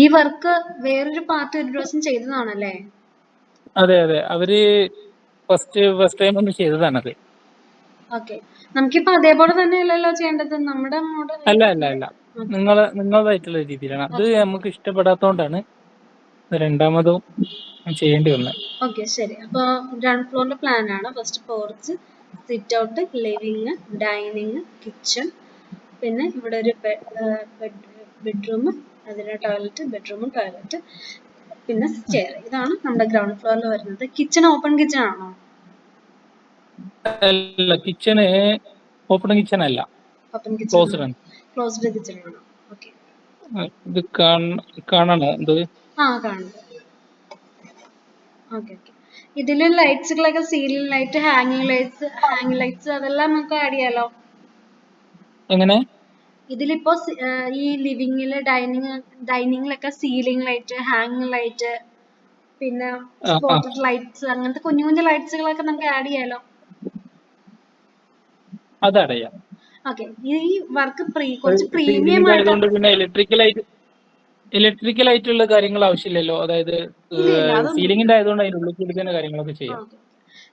ഈ വർക്ക് വേറൊരു പാർട്ട് ഒരു ദിവസം ചെയ്തതാണല്ലേ? അതെ അതെ, അവര് ഫസ്റ്റ് ടൈം ഒന്ന് ചെയ്തതാണത്. ഓക്കെ, നമുക്കിപ്പോ അതേപോലെ തന്നെ അല്ലല്ലോ ചെയ്യേണ്ടത്, നമ്മുടെ മോഡൽ. അല്ല അല്ല അല്ല, നിങ്ങളതായിട്ടുള്ള രീതിയിലാണ്. അത് നമുക്ക് ഇഷ്ടപ്പെടാത്തോണ്ടാണ് രണ്ടാമതും ചെയ്യേണ്ടി വന്നത്. ഓക്കെ ശരി. അപ്പോൾ ഗ്രൗണ്ട് ഫ്ലോറിന്റെ പ്ലാൻ ആണ്. First porch, sit out, living, dining, kitchen, പിന്നെ ഇവിടെ ഒരു ബെഡ്റൂം, അതിന് ടോയ്ലറ്റ്, ബെഡ്റൂമും ടോയ്ലറ്റ്, പിന്നെ സ്റ്റെയർ. ഇതാണ് നമ്മുടെ ഗ്രൗണ്ട് ഫ്ലോറിൽ വരുന്നത്. കിച്ചൺ ഓപ്പൺ കിച്ചൺ ആണോ? അല്ല, കിച്ചണ് ഓപ്പൺ കിച്ചൺ അല്ല, ഓപ്പൺ കിച്ചൺ, ക്ലോസ്ഡ് ആണ്. ക്ലോസ്ഡ് കിച്ചൺ ആണോ? ഓക്കെ. ഇത് കാണണോ എന്ത്? ആ കാണുന്നത്. Okay okay. ഇതില് ലൈറ്റ്സുകളൊക്കെ സീലിംഗ് ലൈറ്റ്, ഹാങ്ങിങ് ലൈറ്റ്സ് അതെല്ലാം നമുക്ക് ആഡ് ചെയ്യാലോ. എങ്ങനെ? ഇതിലിപ്പോ ഈ ലിവിങ്ങില് ഡൈനിങ്ങിലൊക്കെ സീലിംഗ് ലൈറ്റ്, ഹാങ്ങിങ് ലൈറ്റ്, പിന്നെ സ്പോട്ടഡ് ലൈറ്റ്സ്, അങ്ങനത്തെ കുഞ്ഞു കുഞ്ഞു ലൈറ്റ്സുകളൊക്കെ നമുക്ക് ആഡ് ചെയ്യാലോ. അതറിയാം. ഓക്കെ, ഈ വർക്ക് കുറച്ച് പ്രീമിയം ആയിട്ട്. ആയതുകൊണ്ട് പിന്നെ ഇലക്ട്രിക്കൽ ആയിട്ടുള്ള കാര്യങ്ങൾ ആവശ്യമില്ലല്ലോ. അതായത് സീലിംഗിന്റെ ആയതുകൊണ്ട് അതിന്റെ ഉള്ളിൽ തന്നെ കാര്യങ്ങളൊക്കെ ചെയ്യാം.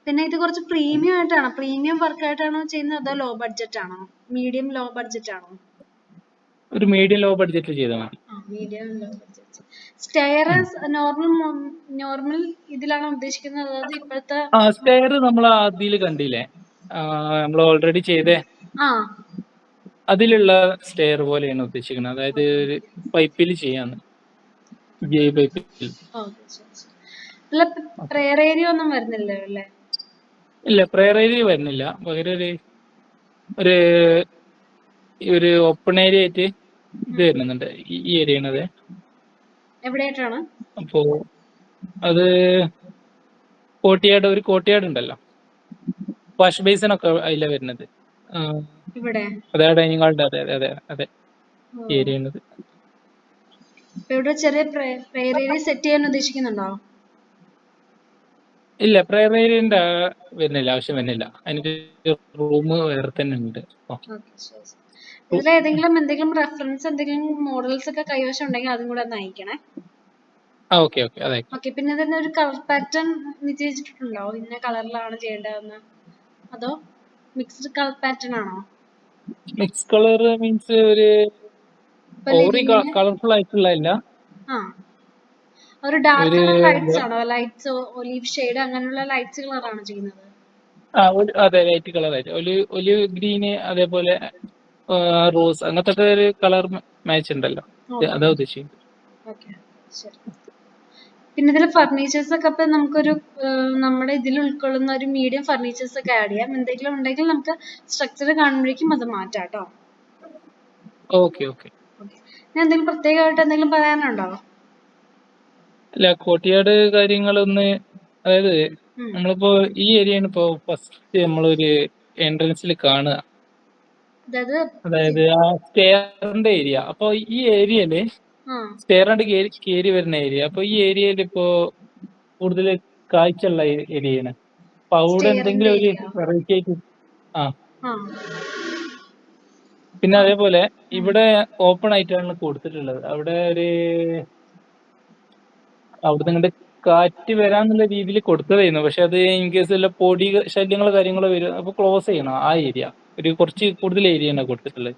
പിന്നെ ഇത് കുറച്ച് പ്രീമിയം ആയിട്ടാണോ, പ്രീമിയം വർക്ക് ആയിട്ടാണോ ചെയ്യുന്നത്, അതോ ലോ ബഡ്ജറ്റ് ആണോ, മീഡിയം ലോ ബഡ്ജറ്റ് ആണോ? ഒരു മീഡിയം ലോ ബഡ്ജറ്റ് ചെയ്താൽ മതി. Medium low budget. Stair normal ഇതിലാണോ ഉദ്ദേശിക്കുന്നത്, അതായത് ഇപ്പോഴത്തെ? സ്റ്റെയർ നമ്മൾ അതിൽ കണ്ടില്ലേ, നമ്മൾ ഓൾറെഡി ചെയ്തേ അതിലുള്ള സ്റ്റെയർ പോലെയാണ് ഉദ്ദേശിക്കുന്നത്. അതായത് പൈപ്പിൽ ചെയ്യാന്ന്, പൈപ്പിൽ. പ്രയർ ഏരിയ ഒന്നും വരുന്നില്ല അല്ലേ? ഇല്ല, പ്രയർ ഏരിയ വരുന്നില്ല. പകരം ഒരു ഓപ്പൺ ഏരിയ ആയിട്ട് ഇത് വരുന്നുണ്ട്. ഈ ഏരിയ എവിടെയായിട്ടാണ്? അപ്പോ അത് ഒരു കോട്ടിയാട് ഉണ്ടല്ലോ, വാഷ് ബേസിൻ ഒക്കെ അതിലാണ് വരുന്നത്. അതെ, ഡൈനിങ് ഹാളിന്റെ അതെ അതെ അതെ ഏരിയ ഉള്ളത്. ഇവിടെ ചെറിയ പ്രയർ ഏരിയ സെറ്റ് ചെയ്യാൻ ഉദ്ദേശിക്കുന്നുണ്ടോ? ഇല്ല, പ്രയർ ഏരിയന്റെ വരുന്നില്ല, ആവശ്യം വരുന്നില്ല. അതിന് റൂം വേറെ തന്നെ ഉണ്ട്. ഇതിൽ എന്തെങ്കിലും റെഫറൻസ്, എന്തെങ്കിലും മോഡൽസ് ഒക്കെ കൈവശം ഉണ്ടെങ്കിൽ അതും കൂടെ ഒന്ന് അയക്കണേ. ഓക്കെ ഓക്കെ, അതെ. ഓക്കെ, പിന്നെ ഇതിന് ഒരു കളർ പാറ്റേൺ നിശ്ചയിച്ചിട്ടുണ്ടോ, ഇന്ന കളറിലാണ് ചെയ്യേണ്ടതെന്ന്, അതോ മിക്സ്ഡ് കളർ പാറ്റേൺ ആണോ? മിക്സ് കളർ മീൻസ് ഒരു കളർഫുൾ ആയിട്ടുള്ള ഒരു ഡാർക്ക് കളർ ലൈറ്റ്സ് ആണോ, ലൈറ്റ്സ് ഒലീവ് ഷെയ്ഡ് അങ്ങനെയുള്ള ലൈറ്റ്സ് കളറാണോ ചെയ്യുന്നത്? അതെ, ലൈറ്റ് കളർ ആയിട്ട് ഒലിവ് ഗ്രീന്, അതേപോലെ റോസ്, അങ്ങനത്തെ ഒരു കളർ മാച്ച് ഉണ്ടല്ലോ, അതാ ഉദ്ദേശിക്കുന്നത്. പിന്നെ ഇതിൽ ഫർണിച്ചേഴ്സ് ഒക്കെ ഇപ്പൊ നമുക്കൊരു നമ്മുടെ ഇതിൽ ഉൾക്കൊള്ളുന്ന ഒരു മീഡിയം ഫർണിച്ചേഴ്സ് ഒക്കെ ആഡ് ചെയ്യാം. എന്തെങ്കിലും ഉണ്ടെങ്കിൽ നമുക്ക് സ്ട്രക്ചർ കാണുമ്പോഴേക്കും അത് മാറ്റാം കേട്ടോ. Okay okay. എന്തെങ്കിലും പ്രത്യേകമായിട്ട് എന്തെങ്കിലും പറയാനുണ്ടോ? അല്ല, കോട്ടിയാട് കാര്യങ്ങളൊന്ന്, അതായത് നമ്മളിപ്പോ ഈ ഏരിയയാണ് ഇപ്പോ ഫസ്റ്റ് നമ്മളൊരു എൻട്രൻസിൽ കാണുക, അതായത് ആ സ്റ്റെയറിന്റെ ഏരിയ. അപ്പൊ ഈ ഏരിയയില് സ്റ്റെയറിന്റെ കയറി വരുന്ന ഏരിയ, അപ്പൊ ഈ ഏരിയയിൽ ഇപ്പോ കൂടുതൽ കാഴ്ചയുള്ള ഏരിയയാണ്. അപ്പൊ അവിടെ എന്തെങ്കിലും ഒരു വെറൈറ്റി ആയിട്ട്. പിന്നെ അതേപോലെ ഇവിടെ ഓപ്പൺ ആയിട്ടാണ് കൊടുത്തിട്ടുള്ളത്. അവിടെ അവിടുന്ന് കാറ്റ് വരാന്നുള്ള രീതിയിൽ കൊടുത്തതായിരുന്നു. പക്ഷെ അത് ഇൻ കേസ് വല്ല പൊടി ശല്യങ്ങളോ കാര്യങ്ങളോ വരും, അപ്പൊ ക്ലോസ് ചെയ്യണം. ആ ഏരിയ കുറച്ച് കൂടുതൽ ഏരിയയാണ് കൊടുത്തിട്ടുള്ളത്.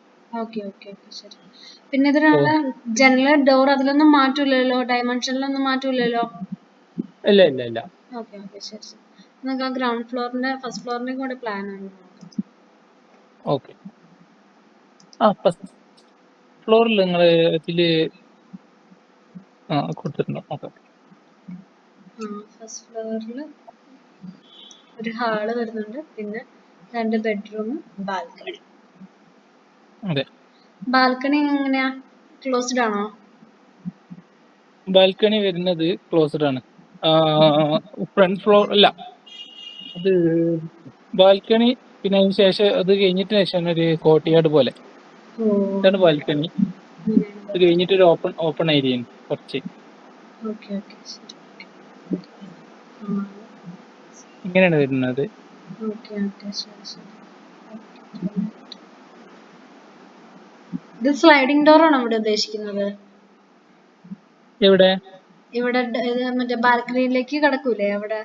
പിന്നെ ഇതിനുള്ള ജനറൽ ഡോർ അതിലൊന്നും മാറ്റൂലല്ലോ, ഡയമെൻഷനിലൊന്നും മാറ്റൂലല്ലോ? ഇല്ല ഇല്ല ഇല്ല. ശരി. നമുക്ക് ആ ഗ്രൗണ്ട് ഫ്ലോറിന്റെ ഫസ്റ്റ് ഫ്ലോറിന്റെ കൂടെ പ്ലാൻ ആണ്. ഓക്കെ. ഫസ്റ്റ് ഫ്ലോറിൽ നിങ്ങൾ ഇതില് കൊടുത്തിട്ടുണ്ടോ? ഓക്കെ. ഫസ്റ്റ് ഫ്ലോറിൽ ഒരു ഹാള് വരുന്നുണ്ട്, പിന്നെ 2 ബെഡ്റൂം, ബാൽക്കണി. അതെ. ബാൽക്കണി എങ്ങനെയാ, ക്ലോസ്ഡ് ആണോ? ബാൽക്കണി വരുന്നത് ക്ലോസ്ഡ് ആണ്. ഫ്രണ്ട് ഫ്ലോർ അല്ല, അത് ബാൽക്കണി. പിന്നെ അതിന് ശേഷം അത് കഴിഞ്ഞിട്ട് ശേഷം ഒരു കോർട്ട്യാർഡ് പോലെ, ഇതാണ് ബാൽക്കണി. അത് കഴിഞ്ഞിട്ട് ഒരു ഓപ്പൺ ഏരിയ കുറച്ച് ഇങ്ങനെയാണ് വരുന്നത്. ഇത് സ്ലൈഡിംഗ് ഡോർ ആണോ ഇവിടെ ഉദ്ദേശിക്കുന്നത്? എവിടെ? ഇവിടെ മറ്റേ ബാൽക്കണിയിലേക്ക് കടക്കൂലേ അവിടെ?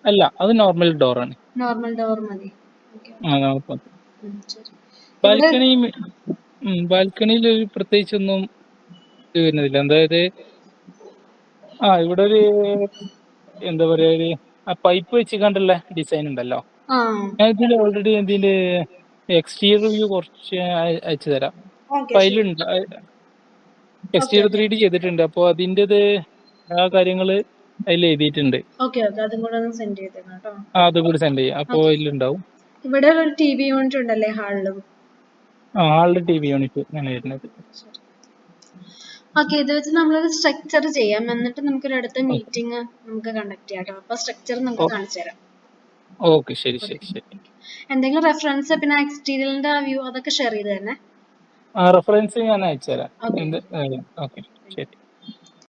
അല്ല, അത് നോർമൽ ഡോറാണ്. നോർമൽ ഡോർ മതി. ബാൽക്കണിയിൽ ഒരു പ്രത്യേകിച്ചൊന്നും വരുന്നില്ല. അതായത് ഇവിടെ ഒരു എന്താ പറയാ, ഒരു പൈപ്പ് വെച്ച് കണ്ടുള്ള ഡിസൈൻ ഉണ്ടല്ലോ. ഞാൻ ഇതിൽ ഓൾറെഡി ഇതിന്റെ എക്സ്റ്റീരിയർ വ്യൂ കുറച്ച് അയച്ചു തരാം. അതിലുണ്ട് എക്സ്റ്റീരിയർ 3D ചെയ്തിട്ടുണ്ട്. അപ്പൊ അതിൻ്റെത് ആ കാര്യങ്ങള് അതിൽ എഴുതിയിട്ടുണ്ട്. അതും കൂടി സെൻഡ് ചെയ്യാം. അപ്പൊ അതിലുണ്ടാവും. ഇവിടെ ഒരു TV യൂണിറ്റ് ഉണ്ടല്ലേ ഹാളിലും? ഹാളില് TV യൂണിറ്റ് അങ്ങനെ വരുന്നത്. ഇത് വെച്ച് നമ്മളൊരു സ്ട്രക്ചർ ചെയ്യാം. എന്നിട്ട് നമുക്കൊരു അടുത്ത മീറ്റിംഗ് നമുക്ക് കണ്ടക്ട് ചെയ്യാം കേട്ടോ. അപ്പൊ സ്ട്രക്ചർ നമുക്ക് കാണിച്ചു തരാം. ഓക്കെ, ശരി. എന്തെങ്കിലും റെഫറൻസ് പിന്നെ എക്സ്റ്റീരിയറിന്റെ വ്യൂ അതൊക്കെ ഷെയർ ചെയ്ത് തന്നെ. റെഫറൻസ് ഞാൻ അയച്ചു തരാം. ഓക്കെ, ശരി.